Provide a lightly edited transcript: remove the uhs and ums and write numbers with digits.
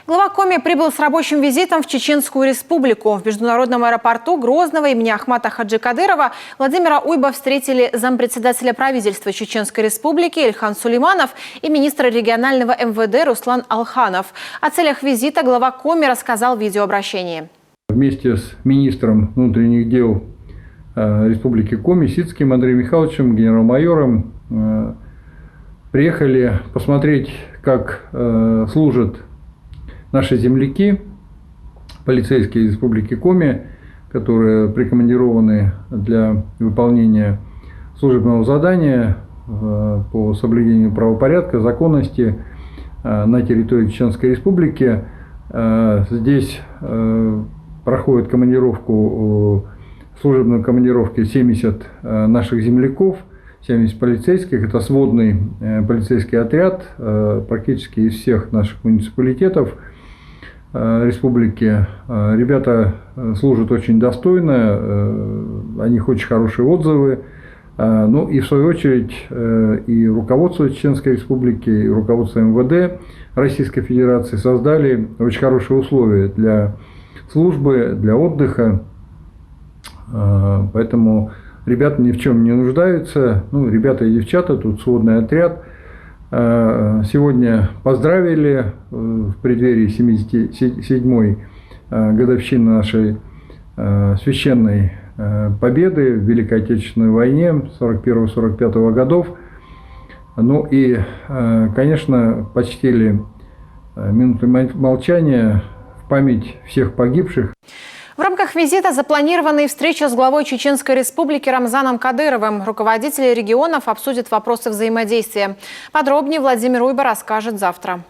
Глава Коми прибыл с рабочим визитом в Чеченскую республику. В международном аэропорту Грозного имени Ахмата Хаджи Кадырова Владимира Уйба встретили зампредседателя правительства Чеченской республики Ильхан Сулейманов и министра регионального МВД Руслан Алханов. О целях визита глава Коми рассказал в видеообращении. Вместе с министром внутренних дел Республики Коми Сицким Андреем Михайловичем, генерал-майором, приехали посмотреть, как служат наши земляки, полицейские Республики Коми, которые прикомандированы для выполнения служебного задания по соблюдению правопорядка, законности на территории Чеченской Республики. Здесь проходит служебную командировку 70 наших земляков, 70 полицейских. Это сводный полицейский отряд практически из всех наших муниципалитетов республики. Ребята служат очень достойно, о них очень хорошие отзывы. Ну и в свою очередь и руководство Чеченской республики, и руководство МВД Российской Федерации создали очень хорошие условия для службы, для отдыха. Поэтому ребята ни в чем не нуждаются. Ну, ребята и девчата, тут сводный отряд. Сегодня поздравили в преддверии 77-й годовщины нашей священной победы в Великой Отечественной войне 41-45 годов. Ну и, конечно, почтили минутой молчания в память всех погибших. В рамках визита запланирована и встреча с главой Чеченской республики Рамзаном Кадыровым. Руководители регионов обсудят вопросы взаимодействия. Подробнее Владимир Уйба расскажет завтра.